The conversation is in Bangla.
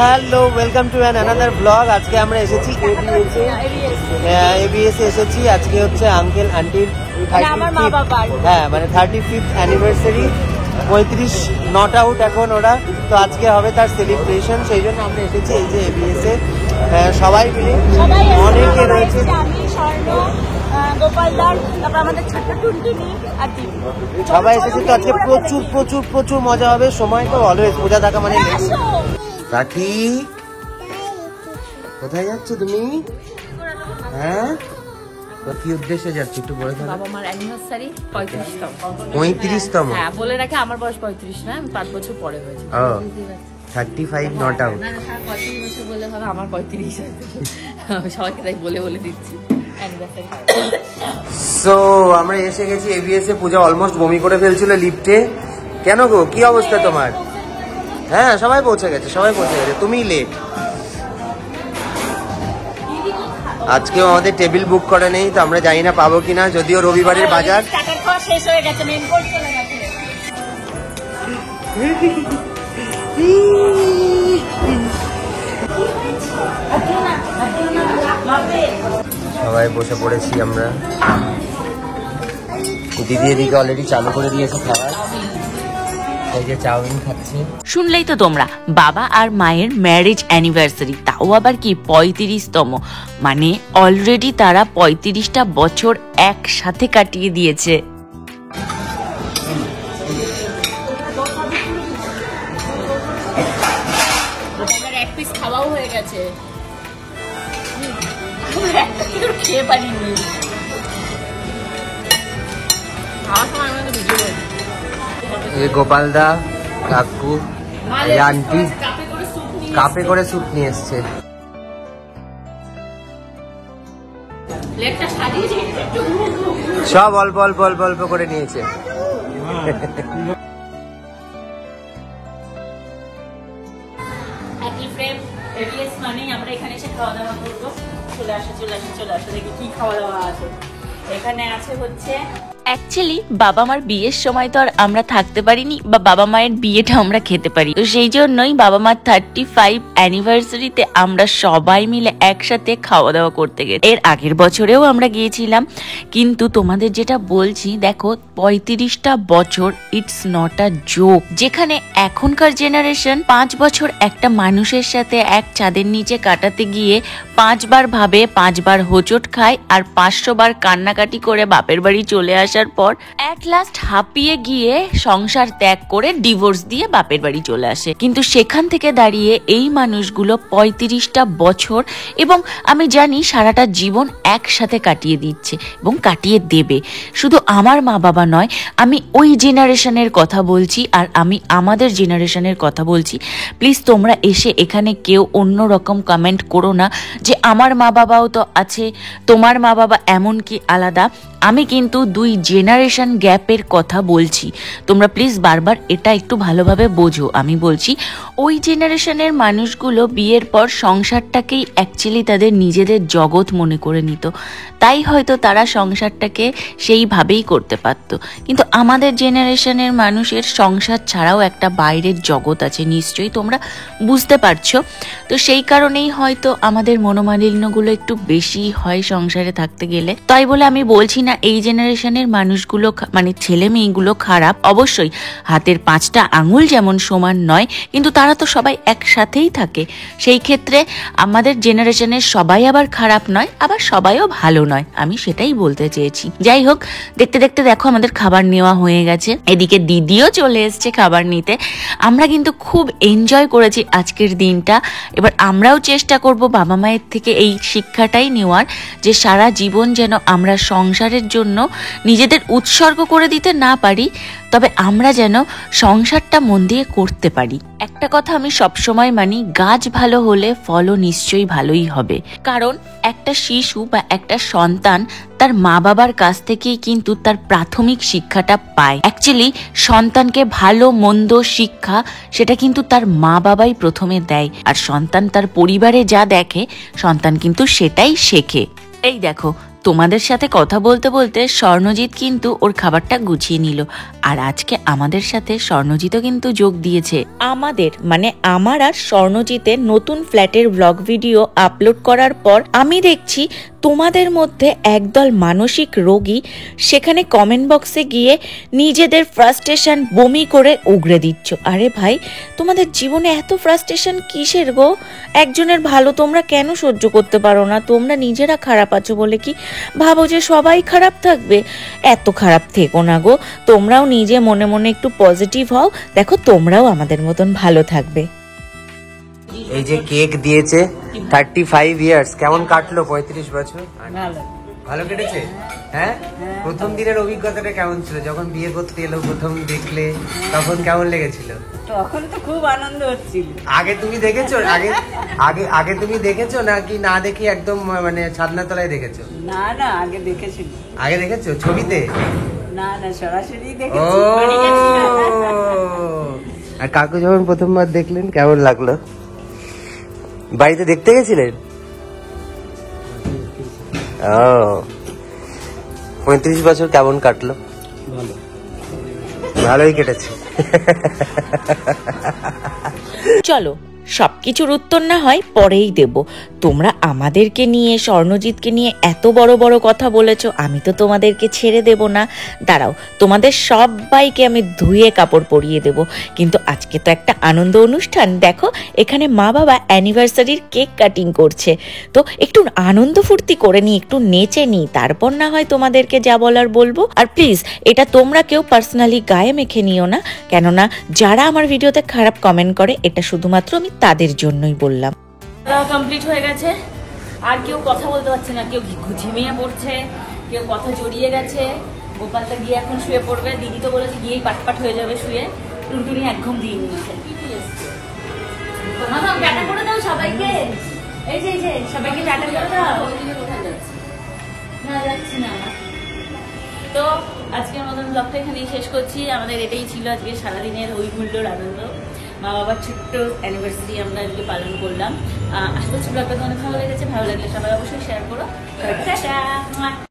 Hello welcome to another blog. আজকে আমরা এসেছি এবিএস এসেছি। আজকে হচ্ছে আঙ্কেল আন্টির মানে 35th অ্যানিভার্সারি। 35 নট আউট এখন ওরা, তো আজকে হবে তার সেলিব্রেশন, সেই জন্য আমরা এসেছি এই যে এবিএস এ সবাই মিলে। অনেকে রয়েছে, সবাই এসেছে, তো আজকে প্রচুর প্রচুর প্রচুর মজা হবে। সময় তো অলওয়েজ পূজা থাকা মানে। রাখি কোথায় যাচ্ছ তুমি? হ্যাঁ, কি উদ্দেশ্যে যাচ্ছ একটু বলে দাও। বাবা মার অ্যানিভার্সারি 35তম। হ্যাঁ, বলে রাখি আমার বয়স 35 না, আমি 5 বছর পরে হয়েছে। 35 নট আউট। না 35 বছর বলে হবে, আমার 35 আমি সবাইকে তাই বলে বলে দিচ্ছি অ্যানিভার্সারি। সো আমরা এসে গেছি এবিএস এ। পূজা অলমোস্ট বমি করে ফেলছিল লিফটে। কেন গো, কি অবস্থা তোমার? হ্যাঁ, সবাই পৌঁছে গেছে, তুমি লেট। আজকেও আমাদের টেবিল বুক করা নেই, তো আমরা জানি না পাবো কিনা, যদিও রবিবারের বাজার। শেষ হয়ে গেছে, মেন কোর্স চলে গেছে। সবাই বসে পড়েছি আমরা। দিদি এদিকে অলরেডি চালু করে দিয়েছে খাবার, এই যে চাউমিন খাচ্ছে। শুনলেই তো তোমরা, বাবা আর মায়ের ম্যারেজ অ্যানিভার্সারি, তাও আবার কি 35তম। মানে অলরেডি তারা 35টা বছর একসাথে কাটিয়ে দিয়েছে। এক পিস খাওয়াও হয়ে গেছে, খেয়ে পারিনি। গোপালদা, কাকু, আন্টি কাপে করে স্যুপ নিয়ে এসছে। সব অল্প অল্প অল্প অল্প করে নিয়েছে। আমরা এখানে এসে খাওয়া দাওয়া করবো। চলে আসো দেখি কি খাওয়া দাওয়া আছে। এখানে আছে হচ্ছে অ্যাকচুয়ালি বাবা মার বিয়ের সময় তো আর আমরা থাকতে পারিনি, বা বাবা মায়ের বিয়েটা আমরা খেতে পারি, তো সেই জন্যই বাবা মার 35 অ্যানিভার্সারিতে আমরা সবাই মিলে একসাথে খাওয়া দাওয়া করতে গেছি। এর আগের বছরেও আমরা গিয়েছিলাম, কিন্তু তোমাদের যেটা বলছি, দেখো 35টা বছর ইটস নট আ জোক। যেখানে এখনকার জেনারেশন 5 বছর একটা মানুষের সাথে এক চাঁদের নিচে কাটাতে গিয়ে 5 বার ভাবে, 5 বার হোঁচট খায়, আর 500 বার কান্নাকাটি করে বাপের বাড়ি চলে আসে। পর এট লাস্ট হাঁপিয়ে গিয়ে সংসার ত্যাগ করে ডিভোর্স দিয়ে বাপের বাড়ি চলে আসে। কিন্তু সেখান থেকে দাঁড়িয়ে এই মানুষগুলো 35টা বছর, এবং আমি জানি সারাটা জীবন একসাথে কাটিয়ে দিচ্ছে এবং কাটিয়ে দেবে। শুধু আমার মা বাবা নয়, আমি ওই জেনারেশনের কথা বলছি, আর আমি আমাদের জেনারেশনের কথা বলছি। প্লিজ তোমরা এসে এখানে কেউ অন্য রকম কমেন্ট করো না যে আমার মা বাবাও তো আছে, তোমার মা বাবা এমন কি আলাদা। আমি কিন্তু 2 জেনারেশন গ্যাপের কথা বলছি, তোমরা প্লিজ বারবার এটা একটু ভালোভাবে বোঝো। আমি বলছি ওই জেনারেশনের মানুষগুলো বিয়ের পর সংসারটাকেই অ্যাকচুয়ালি তাদের নিজেদের জগৎ মনে করে নিত, তাই হয়তো তারা সংসারটাকে সেইভাবেই করতে পারত। কিন্তু আমাদের জেনারেশনের মানুষের সংসার ছাড়াও একটা বাইরের জগৎ আছে, নিশ্চয়ই তোমরা বুঝতে পারছো। তো সেই কারণেই হয়তো আমাদের মনোমালিন্যগুলো একটু বেশি হয় সংসারে থাকতে গেলে। তাই বলে আমি বলছি না এই জেনারেশনের মানুষগুলো মানে ছেলে মেয়েগুলো খারাপ, অবশ্যই হাতের 5টা আঙুল যেমন সমান নয়, কিন্তু তারা তো সবাই একসাথেই থাকে। সেই ক্ষেত্রে আমাদের জেনারেশনের সবাই আবার খারাপ নয়, আবার সবাইও ভালো নয়, আমি সেটাই বলতে চেয়েছি। যাই হোক, দেখতে দেখতে দেখো আমাদের খাবার নেওয়া হয়ে গেছে, এদিকে দিদিও চলে এসছে খাবার নিতে। আমরা কিন্তু খুব এনজয় করেছি আজকের দিনটা। এবার আমরাও চেষ্টা করব বাবা মায়ের থেকে এই শিক্ষাটাই নেওয়ার, যে সারা জীবন যেন আমরা সংসারের জন্য নিজেদের উৎসর্গ করে দিতে না পারি, তবে আমরা যেন সংসারটা মন দিয়ে করতে পারি। একটা কথা আমি সবসময় মানি, গাছ ভালো হলে ফলও নিশ্চয়ই ভালোই হবে। কারণ একটা শিশু বা একটা সন্তান তার মা বাবার কাছ থেকেই কিন্তু তার প্রাথমিক শিক্ষাটা পায়। অ্যাকচুয়ালি সন্তানকে ভালো মন্দ শিক্ষা সেটা কিন্তু তার মা বাবাই প্রথমে দেয়, আর সন্তান তার পরিবারে যা দেখে সন্তান কিন্তু সেটাই শেখে। এই দেখো তোমাদের সাথে কথা বলতে বলতে স্বর্ণজিৎ কিন্তু ওর খাবারটা গুছিয়ে নিল। আর আজকে আমাদের সাথে স্বর্ণজিৎও কিন্তু যোগ দিয়েছে। আমাদের মানে আমার আর স্বর্ণজিতের নতুন ফ্ল্যাটের ব্লগ ভিডিও আপলোড করার পর আমি দেখছি তোমাদের মধ্যে একদল মানসিক রোগী সেখানে কমেন্ট বক্সে গিয়ে নিজেদের ফ্রাস্ট্রেশন বমি করে উগরে দিচ্ছ। আরে ভাই, তোমাদের জীবনে এত ফ্রাস্ট্রেশন কিসের গো? একজনের ভালো তোমরা কেন সহ্য করতে পারো না? তোমরা নিজেরা খারাপ আছো বলে কি ভাবো যে সবাই খারাপ থাকবে? এত খারাপ থেকো না গো, তোমরাও নিজে মনে মনে একটু পজিটিভ হও, দেখো তোমরাও আমাদের মতন ভালো থাকবে। এই যে কেক দিয়েছে 35 ইয়ার্স, কেমন কাটলো 35 বছর? ভালো কেটেছে? হ্যাঁ, প্রথম দিনের অভিজ্ঞতাটা কেমন ছিল? যখন বিয়ে করতে এলো প্রথম দেখলে তখন কেমন লেগেছিল? তখন তো খুব আনন্দ হচ্ছিল। আগে তুমি দেখেছো? আগে তুমি দেখেছো নাকি না দেখে একদম মানে ছাদনা তলায় দেখেছো? না না, আগে দেখেছি। আগে দেখেছো ছবিতে? না না, সরাসরি ও, দেখেছি। আর কাকু যখন প্রথমবার দেখলেন কেমন লাগলো? বাড়িতে দেখতে গেছিলেন? ও, 35 বছর কেমন কাটলো? ভালোই কেটেছে। চলো সবকিছুর উত্তর না হয় পরেই দেব। তোমরা আমাদেরকে নিয়ে, স্বর্ণজিৎকে নিয়ে এত বড় বড় কথা বলেছো, আমি তো তোমাদেরকে ছেড়ে দেব না। দাঁড়াও, তোমাদের সবাইকে আমি ধুয়ে কাপড় পরিয়ে দেব। কিন্তু আজকে তো একটা আনন্দ অনুষ্ঠান, দেখো এখানে মা বাবা অ্যানিভার্সারির কেক কাটিং করছে, তো একটু আনন্দ ফুর্তি করে নিই, একটু নেচে নিই, তারপর না হয় তোমাদেরকে যা বলার বলবো। আর প্লিজ এটা তোমরা কেউ পার্সোনালি গায়ে মেখে নিও না, কেননা যারা আমার ভিডিওতে খারাপ কমেন্ট করে এটা শুধুমাত্র আমি তাদের জন্যই বললাম। কমপ্লিট হয়ে গেছে, আর কেউ কথা বলতে পারছে না, কেউ ঝিমিয়ে পড়ছে, কেউ কথা জড়িয়ে গেছে। গোপালটা গিয়ে এখন শুয়ে পড়বে, দিদি তো বলেছে গিয়েই পাটপাট হয়ে যাবে শুয়ে। টুনটুনি একদম দিয়ে নিয়েছে। টাটা করে দাও সবাইকে, এই যে সবাইকে টাটা করে দাও। না যাচ্ছি না। তো আজকের মতন ব্লগটা এখানেই শেষ করছি। আমাদের এটাই ছিল আজকে সারাদিনের হৈহুল্লোড় আনন্দ। মা বাবার ছোট্ট অ্যানিভার্সারি আমরা আজকে পালন করলাম। আশা করছি ব্লগটা তোমাদের ভালো লেগেছে। ভালো লাগলে সবাই অবশ্যই শেয়ার করো। টাটা।